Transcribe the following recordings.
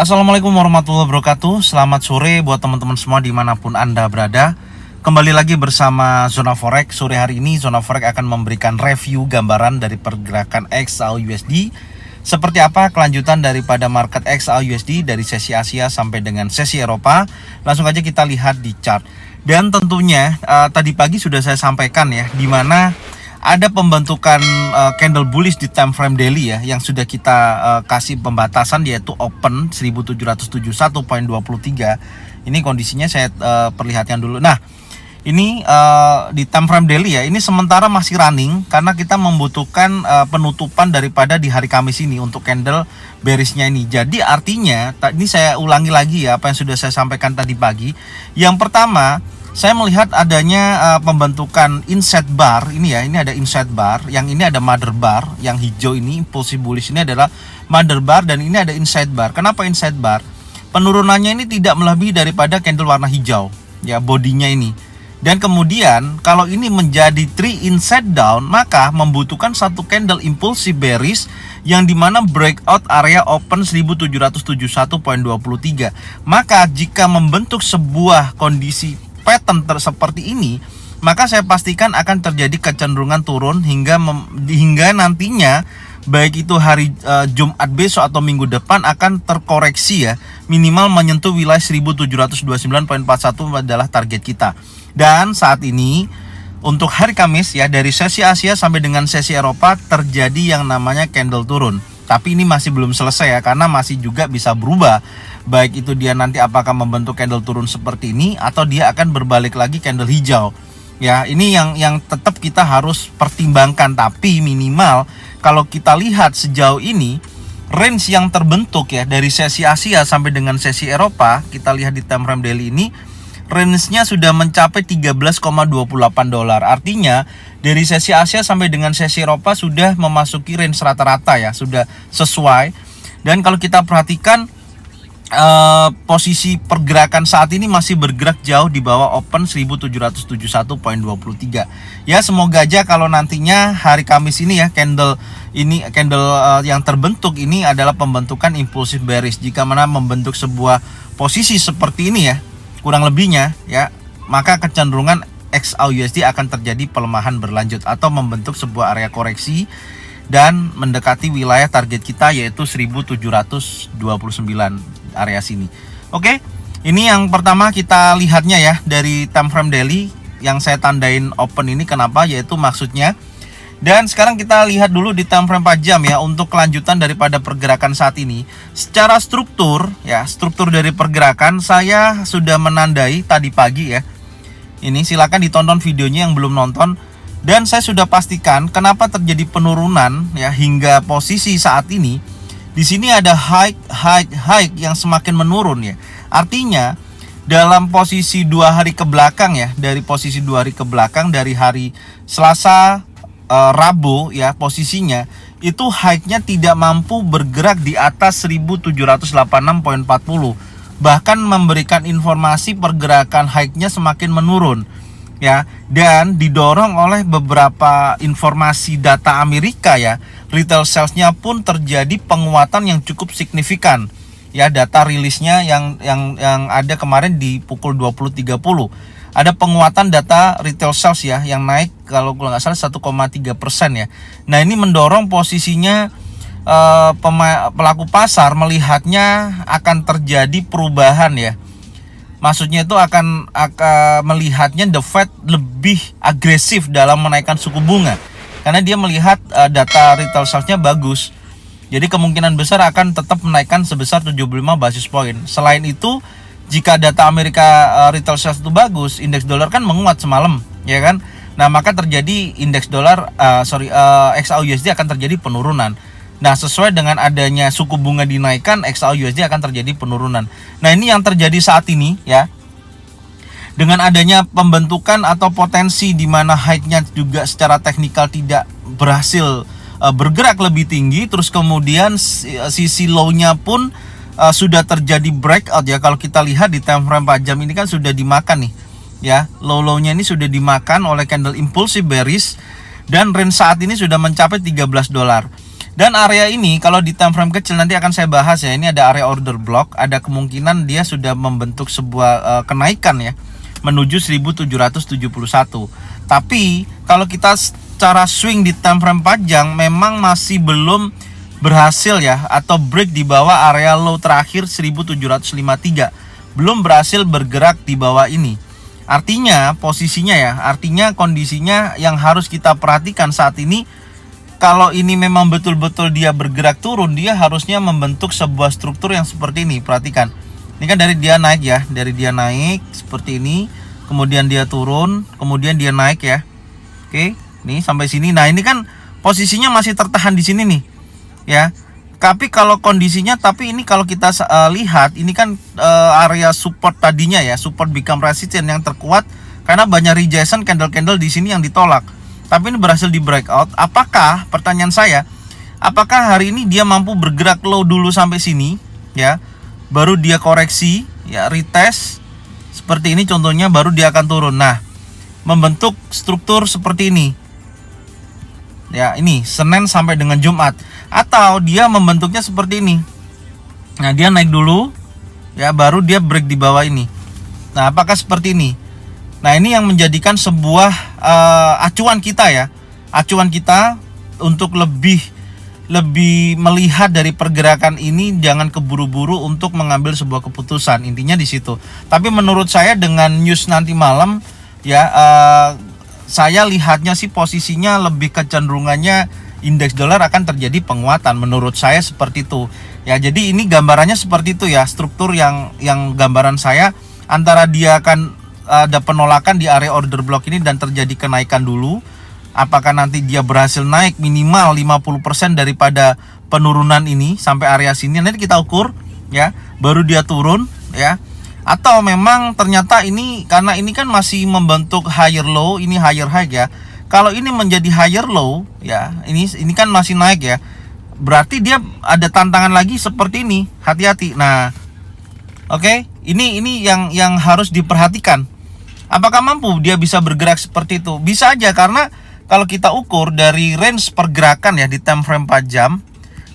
Assalamualaikum warahmatullahi wabarakatuh. Selamat sore buat teman-teman semua dimanapun Anda berada. Kembali lagi bersama Zona Forex. Sore hari ini Zona Forex akan memberikan review gambaran dari pergerakan XAUUSD. Seperti apa kelanjutan daripada market XAUUSD dari sesi Asia sampai dengan sesi Eropa. Langsung aja kita lihat di chart. Dan tentunya tadi pagi sudah saya sampaikan ya, di mana ada pembentukan candle bullish di time frame daily ya, yang sudah kita kasih pembatasan, yaitu open 1771.23. Ini kondisinya saya perlihatkan dulu. Nah, ini di time frame daily ya, ini sementara masih running karena kita membutuhkan penutupan daripada di hari Kamis ini untuk candle bearishnya ini. Jadi artinya, ini saya ulangi lagi ya apa yang sudah saya sampaikan tadi pagi. Yang pertama, saya melihat adanya pembentukan inset bar ini ya. Ini ada inset bar, yang ini ada mother bar, yang hijau ini impulsive bullish ini adalah mother bar, dan ini ada inset bar. Kenapa inset bar? Penurunannya ini tidak melebihi daripada candle warna hijau ya, bodinya ini. Dan kemudian kalau ini menjadi 3 inset down, maka membutuhkan satu candle impulsive bearish yang dimana breakout area open 1771.23. Maka jika membentuk sebuah kondisi pattern seperti ini, maka saya pastikan akan terjadi kecenderungan turun hingga nantinya baik itu hari Jumat besok atau minggu depan akan terkoreksi ya, minimal menyentuh wilayah 1729.41 adalah target kita. Dan saat ini untuk hari Kamis ya, dari sesi Asia sampai dengan sesi Eropa terjadi yang namanya candle turun. Tapi ini masih belum selesai ya, karena masih juga bisa berubah. Baik itu dia nanti apakah membentuk candle turun seperti ini, atau dia akan berbalik lagi candle hijau. Ya, ini yang tetap kita harus pertimbangkan. Tapi minimal kalau kita lihat sejauh ini, range yang terbentuk ya dari sesi Asia sampai dengan sesi Eropa, kita lihat di time frame daily ini, range-nya sudah mencapai 13,28 dolar. Artinya dari sesi Asia sampai dengan sesi Eropa sudah memasuki range rata-rata ya, sudah sesuai. Dan kalau kita perhatikan posisi pergerakan saat ini masih bergerak jauh di bawah open 1771.23. Ya, semoga aja kalau nantinya hari Kamis ini ya, candle yang terbentuk ini adalah pembentukan impulsive bearish. Jika mana membentuk sebuah posisi seperti ini ya, kurang lebihnya ya, maka kecenderungan XAUUSD akan terjadi pelemahan berlanjut atau membentuk sebuah area koreksi dan mendekati wilayah target kita, yaitu 1729 area sini. Oke, ini yang pertama kita lihatnya ya dari time frame daily yang saya tandain open ini. Kenapa? Yaitu maksudnya. Dan sekarang kita lihat dulu di time frame 4 jam ya, untuk kelanjutan daripada pergerakan saat ini. Secara struktur ya, struktur dari pergerakan saya sudah menandai tadi pagi ya. Ini silakan ditonton videonya yang belum nonton. Dan saya sudah pastikan kenapa terjadi penurunan ya hingga posisi saat ini. Di sini ada high yang semakin menurun ya. Artinya dalam posisi 2 hari ke belakang ya, dari posisi 2 hari ke belakang, dari hari Selasa, Rabu ya, posisinya itu high-nya tidak mampu bergerak di atas 1786.40. Bahkan memberikan informasi pergerakan high-nya semakin menurun ya, dan didorong oleh beberapa informasi data Amerika ya. Retail sales-nya pun terjadi penguatan yang cukup signifikan ya. Data rilisnya yang ada kemarin di pukul 20.30, ada penguatan data retail sales ya, yang naik kalau nggak salah 1,3% ya. Nah, ini mendorong posisinya pelaku pasar melihatnya akan terjadi perubahan ya. Maksudnya itu akan melihatnya the Fed lebih agresif dalam menaikkan suku bunga, karena dia melihat data retail sales-nya bagus. Jadi kemungkinan besar akan tetap menaikkan sebesar 75 basis point. Selain itu, jika data Amerika retail sales itu bagus, indeks dolar kan menguat semalam, ya kan? Nah, maka terjadi indeks dolar XAUUSD akan terjadi penurunan. Nah, sesuai dengan adanya suku bunga dinaikkan, XAUUSD akan terjadi penurunan. Nah, ini yang terjadi saat ini ya. Dengan adanya pembentukan atau potensi di mana high-nya juga secara teknikal tidak berhasil bergerak lebih tinggi, terus kemudian sisi low-nya pun sudah terjadi breakout ya. Kalau kita lihat di time frame 4 jam ini kan sudah dimakan nih ya. Low-nya ini sudah dimakan oleh candle impulsive bearish, dan range saat ini sudah mencapai 13 dolar. Dan area ini kalau di time frame kecil nanti akan saya bahas ya. Ini ada area order block, ada kemungkinan dia sudah membentuk sebuah kenaikan ya menuju 1771. Tapi kalau kita secara swing di time frame panjang memang masih belum berhasil ya, atau break di bawah area low terakhir 1753. Belum berhasil bergerak di bawah ini. Artinya posisinya ya, artinya kondisinya yang harus kita perhatikan saat ini, kalau ini memang betul-betul dia bergerak turun, dia harusnya membentuk sebuah struktur yang seperti ini. Perhatikan, ini kan dari dia naik ya, dari dia naik seperti ini, kemudian dia turun, kemudian dia naik ya. Oke, nih sampai sini. Nah ini kan posisinya masih tertahan di sini nih ya. Tapi kalau kondisinya, tapi ini kalau kita lihat, ini kan area support tadinya ya, support become resistance yang terkuat karena banyak rejection candle-candle di sini yang ditolak. Tapi ini berhasil di breakout. Apakah, pertanyaan saya, apakah hari ini dia mampu bergerak low dulu sampai sini ya, baru dia koreksi ya, retest seperti ini contohnya, baru dia akan turun. Nah, membentuk struktur seperti ini ya, ini Senin sampai dengan Jumat. Atau dia membentuknya seperti ini. Nah dia naik dulu ya, baru dia break di bawah ini. Nah apakah seperti ini? Nah ini yang menjadikan sebuah acuan kita ya, acuan kita untuk lebih melihat dari pergerakan ini. Jangan keburu-buru untuk mengambil sebuah keputusan, intinya di situ. Tapi menurut saya dengan news nanti malam ya, saya lihatnya sih posisinya lebih kecenderungannya indeks dolar akan terjadi penguatan, menurut saya seperti itu ya. Jadi ini gambarannya seperti itu ya, struktur yang gambaran saya, antara dia akan ada penolakan di area order block ini dan terjadi kenaikan dulu. Apakah nanti dia berhasil naik minimal 50% daripada penurunan ini sampai area sini, nanti kita ukur ya, baru dia turun ya. Atau memang ternyata ini, karena ini kan masih membentuk higher low, ini higher high ya. Kalau ini menjadi higher low ya, ini kan masih naik ya, berarti dia ada tantangan lagi seperti ini, hati-hati. Nah, oke, ini yang harus diperhatikan. Apakah mampu dia bisa bergerak seperti itu? Bisa aja, karena kalau kita ukur dari range pergerakan ya di time frame 4 jam,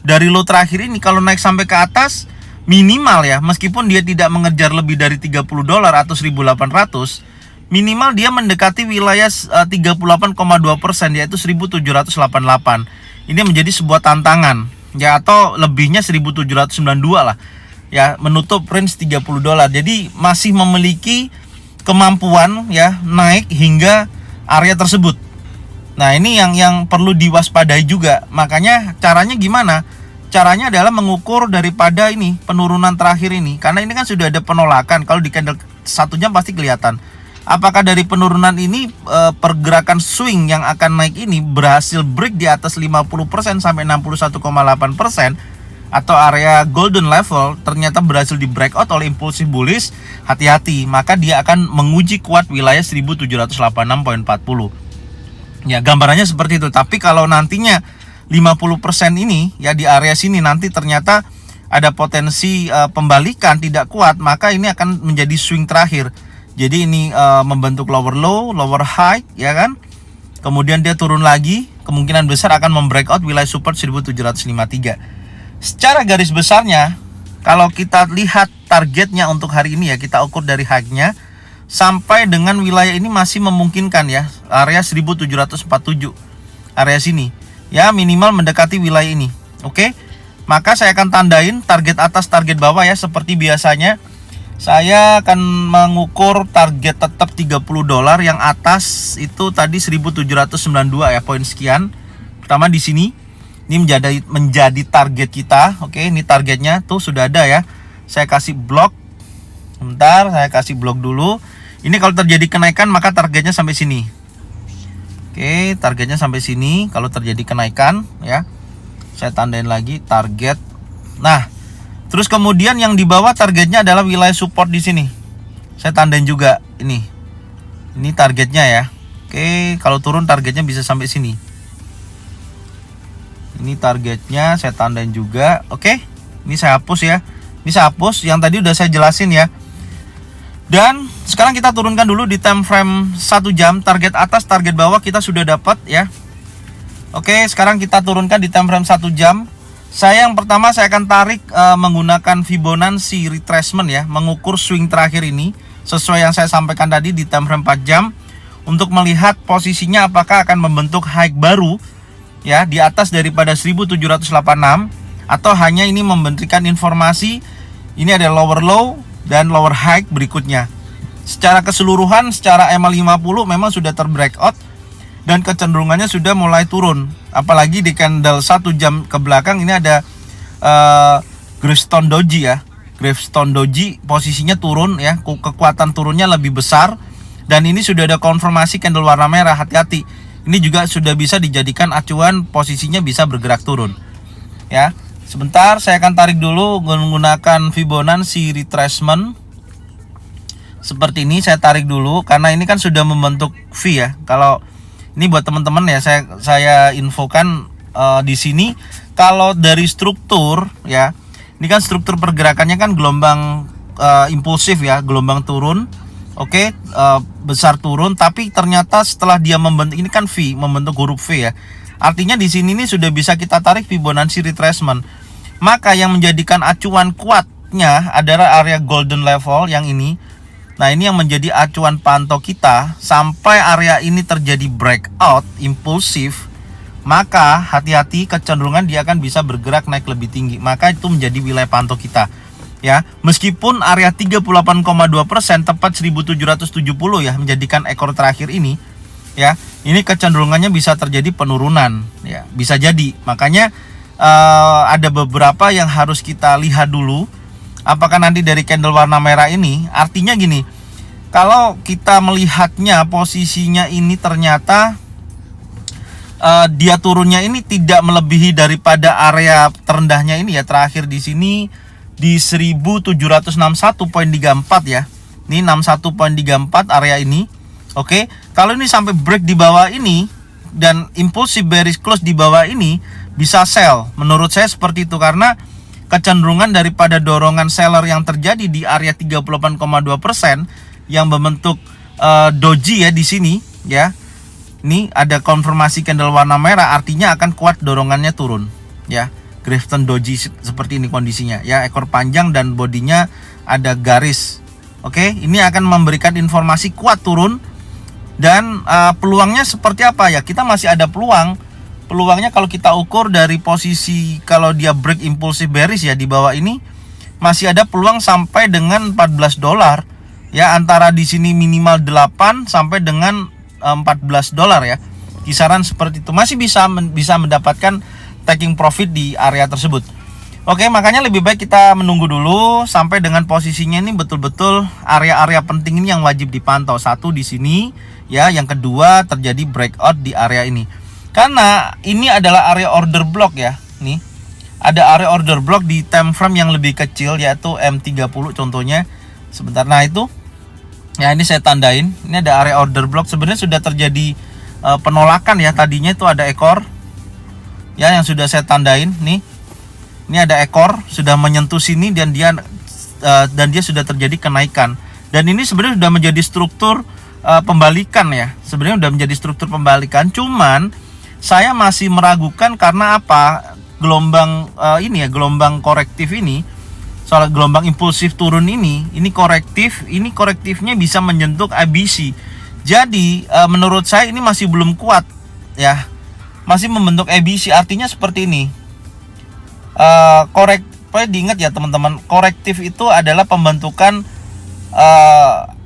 dari low terakhir ini kalau naik sampai ke atas minimal ya, meskipun dia tidak mengejar lebih dari $30 atau 1.800, minimal dia mendekati wilayah 38,2%, yaitu 1788. Ini menjadi sebuah tantangan ya, atau lebihnya 1792 lah ya, menutup range $30. Jadi masih memiliki kemampuan ya naik hingga area tersebut. Nah ini yang perlu diwaspadai juga. Makanya caranya gimana? Caranya adalah mengukur daripada ini penurunan terakhir ini, karena ini kan sudah ada penolakan. Kalau di candle 1 jam pasti kelihatan. Apakah dari penurunan ini pergerakan swing yang akan naik ini berhasil break di atas 50% sampai 61,8%, atau area golden level ternyata berhasil di breakout oleh impulsif bullish? Hati-hati, maka dia akan menguji kuat wilayah 1786.40. Ya, gambarannya seperti itu. Tapi kalau nantinya 50% ini ya di area sini nanti ternyata ada potensi pembalikan tidak kuat, maka ini akan menjadi swing terakhir. Jadi ini membentuk lower low, lower high ya kan. Kemudian dia turun lagi, kemungkinan besar akan membreakout wilayah support 1753. Secara garis besarnya, kalau kita lihat targetnya untuk hari ini ya, kita ukur dari high-nya sampai dengan wilayah ini masih memungkinkan ya, area 1747, area sini ya, minimal mendekati wilayah ini. Oke, maka saya akan tandain target atas, target bawah ya, seperti biasanya. Saya akan mengukur target tetap $30, yang atas itu tadi 1792 ya, poin sekian. Pertama di sini, ini menjadi target kita. Oke, ini targetnya tuh sudah ada ya. Saya kasih blok. Sebentar, saya kasih blok dulu. Ini kalau terjadi kenaikan maka targetnya sampai sini. Oke, targetnya sampai sini kalau terjadi kenaikan ya. Saya tandain lagi target. Nah, terus kemudian yang di bawah targetnya adalah wilayah support di sini. Saya tandain juga ini. Ini targetnya ya. Oke, kalau turun targetnya bisa sampai sini. Ini targetnya saya tandain juga. Oke, ini saya hapus ya. Ini saya hapus, yang tadi udah saya jelasin ya. Dan sekarang kita turunkan dulu di time frame 1 jam. Target atas, target bawah kita sudah dapat ya. Oke, sekarang kita turunkan di time frame 1 jam. Yang pertama saya akan tarik menggunakan Fibonacci retracement ya, mengukur swing terakhir ini sesuai yang saya sampaikan tadi di time frame 4 jam untuk melihat posisinya apakah akan membentuk high baru ya di atas daripada 1786 atau hanya ini memberikan informasi ini ada lower low dan lower high berikutnya. Secara keseluruhan secara MA50 memang sudah terbreakout dan kecenderungannya sudah mulai turun. Apalagi di candle 1 jam ke belakang ini ada Gravestone Doji ya. Gravestone Doji posisinya turun ya, kekuatan turunnya lebih besar. Dan ini sudah ada konfirmasi candle warna merah, hati-hati. Ini juga sudah bisa dijadikan acuan posisinya bisa bergerak turun. Ya, sebentar saya akan tarik dulu menggunakan Fibonacci retracement. Seperti ini saya tarik dulu karena ini kan sudah membentuk V ya. Kalau ini buat teman-teman ya, saya infokan di sini kalau dari struktur ya, ini kan struktur pergerakannya kan gelombang impulsif ya, gelombang turun, oke, besar turun, tapi ternyata setelah dia membentuk ini kan V, membentuk huruf V ya, artinya di sini ini sudah bisa kita tarik Fibonacci retracement. Maka yang menjadikan acuan kuatnya adalah area golden level yang ini. Nah, ini yang menjadi acuan pantau kita sampai area ini terjadi breakout impulsif, maka hati-hati kecenderungan dia akan bisa bergerak naik lebih tinggi. Maka itu menjadi wilayah pantau kita. Ya, meskipun area 38,2% tepat 1770 ya menjadikan ekor terakhir ini ya, ini kecenderungannya bisa terjadi penurunan ya, bisa jadi. Makanya ada beberapa yang harus kita lihat dulu. Apakah nanti dari candle warna merah ini, artinya gini, kalau kita melihatnya posisinya ini ternyata dia turunnya ini tidak melebihi daripada area terendahnya ini ya, terakhir di sini di 1761.34 ya. Ini 61.34 area ini. Oke, kalau ini sampai break di bawah ini dan impulsif bearish close di bawah ini bisa sell. Menurut saya seperti itu karena kecenderungan daripada dorongan seller yang terjadi di area 38,2% yang membentuk doji ya di sini ya. Ini ada konfirmasi candle warna merah, artinya akan kuat dorongannya turun ya. Gravestone Doji seperti ini kondisinya ya, ekor panjang dan bodinya ada garis. Oke, ini akan memberikan informasi kuat turun dan peluangnya seperti apa ya? Kita masih ada peluang. Peluangnya kalau kita ukur dari posisi kalau dia break impulsif bearish ya di bawah ini masih ada peluang sampai dengan $14 ya, antara di sini minimal 8 sampai dengan $14 ya. Kisaran seperti itu masih bisa mendapatkan taking profit di area tersebut. Oke, makanya lebih baik kita menunggu dulu sampai dengan posisinya ini betul-betul area-area penting ini yang wajib dipantau. Satu di sini ya, yang kedua terjadi breakout di area ini. Karena ini adalah area order block ya. Nih, ada area order block di time frame yang lebih kecil yaitu M30 contohnya. Sebentar, nah itu. Ya, ini saya tandain. Ini ada area order block. Sebenarnya sudah terjadi penolakan ya. Tadinya itu ada ekor. Ya, yang sudah saya tandain nih. Ini ada ekor sudah menyentuh sini dan dia sudah terjadi kenaikan. Dan ini sebenarnya sudah menjadi struktur pembalikan ya. Sebenarnya sudah menjadi struktur pembalikan, cuman saya masih meragukan karena apa? Gelombang ini ya, gelombang korektif ini, soal gelombang impulsif turun ini korektifnya bisa menyentuh ABC. Jadi menurut saya ini masih belum kuat ya. Masih membentuk ABC, artinya seperti ini. Diingat ya teman-teman, korektif itu adalah pembentukan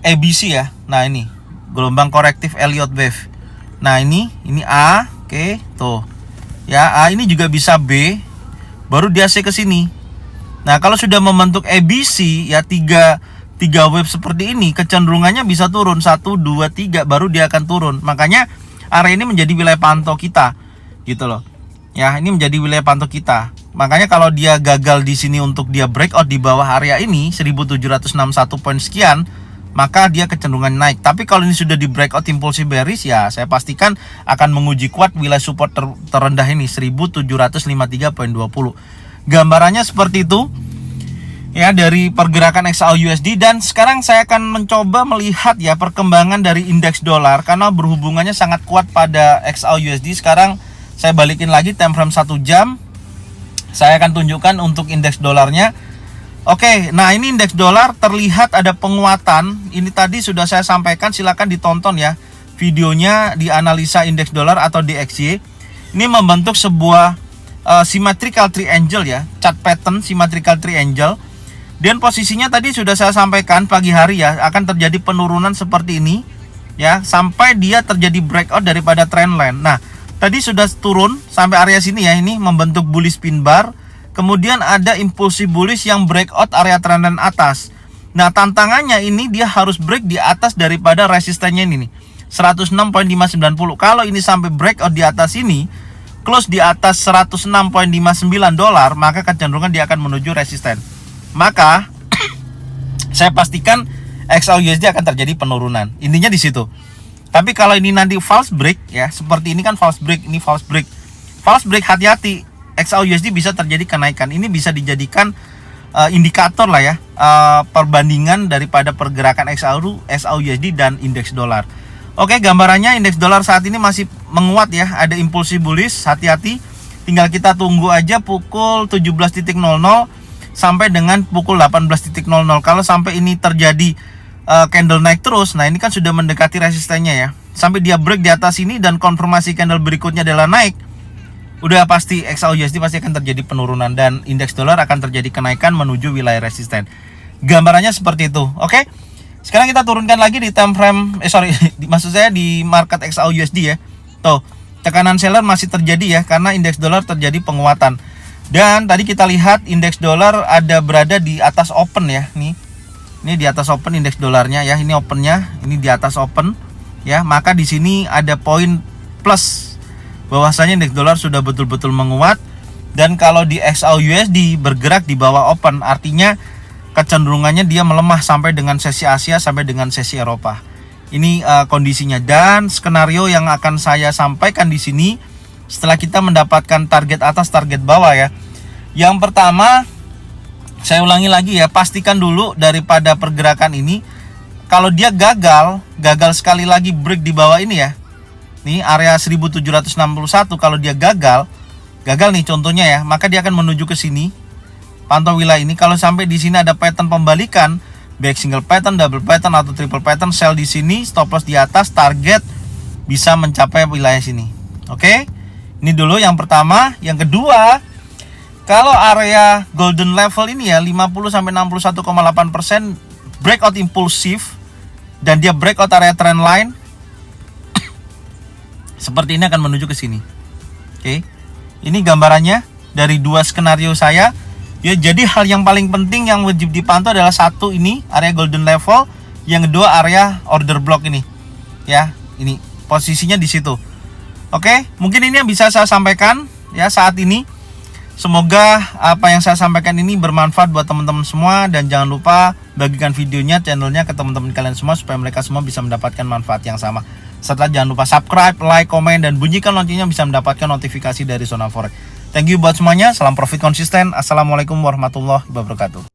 ABC ya. Nah, ini gelombang korektif Elliott wave. Nah, ini A, oke, tuh. Ya, A ini juga bisa B, baru dia C ke sini. Nah, kalau sudah membentuk ABC ya, tiga wave seperti ini, kecenderungannya bisa turun 1 2 3 baru dia akan turun. Makanya area ini menjadi wilayah pantau kita. Gitu loh. Ya, ini menjadi wilayah pantau kita. Makanya kalau dia gagal di sini untuk dia breakout di bawah area ini 1761 poin sekian, maka dia kecenderungan naik. Tapi kalau ini sudah di breakout impulsif bearish ya, saya pastikan akan menguji kuat wilayah support terendah ini 1753.20. Gambarannya seperti itu ya dari pergerakan XAUUSD. Dan sekarang saya akan mencoba melihat ya perkembangan dari indeks dolar karena berhubungannya sangat kuat pada XAUUSD. Sekarang Saya balikin lagi time frame 1 jam. Saya akan tunjukkan untuk indeks dolarnya. Oke, nah ini indeks dolar terlihat ada penguatan. Ini tadi sudah saya sampaikan, silakan ditonton ya videonya di analisa indeks dolar atau DXY. Ini membentuk sebuah symmetrical triangle ya, chart pattern symmetrical triangle. Dan posisinya tadi sudah saya sampaikan pagi hari ya, akan terjadi penurunan seperti ini ya, sampai dia terjadi breakout daripada trendline. Nah, tadi sudah turun sampai area sini ya, ini membentuk bullish pin bar. Kemudian ada impulsi bullish yang breakout area trendline atas. Nah, tantangannya ini dia harus break di atas daripada resistennya ini nih, 106.590. Kalau ini sampai breakout di atas ini, close di atas 106.59 dolar, maka kecenderungan dia akan menuju resisten. Maka saya pastikan XAUUSD akan terjadi penurunan. Intinya di situ. Tapi kalau ini nanti false break ya, seperti ini kan false break, ini false break. False break, hati-hati. XAUUSD bisa terjadi kenaikan. Ini bisa dijadikan indikator lah ya, perbandingan daripada pergerakan XAUUSD dan indeks dolar. Oke, gambarannya indeks dolar saat ini masih menguat ya, ada impulsi bullish, hati-hati. Tinggal kita tunggu aja pukul 17.00 sampai dengan pukul 18.00. Kalau sampai ini terjadi candle naik terus, nah ini kan sudah mendekati resistennya ya. Sampai dia break di atas ini dan konfirmasi candle berikutnya adalah naik, udah pasti XAUUSD pasti akan terjadi penurunan dan indeks dolar akan terjadi kenaikan menuju wilayah resisten. Gambarannya seperti itu. Oke. Sekarang kita turunkan lagi di time frame maksud saya di market XAUUSD ya. Tuh, tekanan seller masih terjadi ya karena indeks dolar terjadi penguatan. Dan tadi kita lihat indeks dolar ada berada di atas open ya, nih. Ini di atas open indeks dolarnya ya, ini opennya, ini di atas open ya. Maka di sini ada poin plus bahwasanya indeks dolar sudah betul-betul menguat. Dan kalau di XAUUSD bergerak di bawah open, artinya kecenderungannya dia melemah sampai dengan sesi Asia sampai dengan sesi Eropa. Ini kondisinya dan skenario yang akan saya sampaikan di sini setelah kita mendapatkan target atas target bawah ya. Yang pertama, saya ulangi lagi ya, pastikan dulu daripada pergerakan ini kalau dia gagal sekali lagi break di bawah ini ya. Nih area 1761, kalau dia gagal nih contohnya ya, maka dia akan menuju ke sini. Pantau wilayah ini, kalau sampai di sini ada pattern pembalikan, baik single pattern, double pattern atau triple pattern, sell di sini, stop loss di atas, target bisa mencapai wilayah sini. Oke? Ini dulu yang pertama. Yang kedua, kalau area golden level ini ya 50 sampai 61,8% breakout impulsif dan dia breakout area trend line seperti ini akan menuju ke sini. Oke. Ini gambarannya dari dua skenario saya. Ya, jadi hal yang paling penting yang wajib dipantau adalah satu ini area golden level, yang kedua area order block ini. Ya, ini posisinya di situ. Oke, mungkin ini yang bisa saya sampaikan ya saat ini. Semoga apa yang saya sampaikan ini bermanfaat buat teman-teman semua, dan jangan lupa bagikan videonya, channelnya ke teman-teman kalian semua supaya mereka semua bisa mendapatkan manfaat yang sama. Setelah jangan lupa subscribe, like, komen, dan bunyikan loncengnya bisa mendapatkan notifikasi dari Zona Forex. Thank you buat semuanya, salam profit konsisten. Assalamualaikum warahmatullahi wabarakatuh.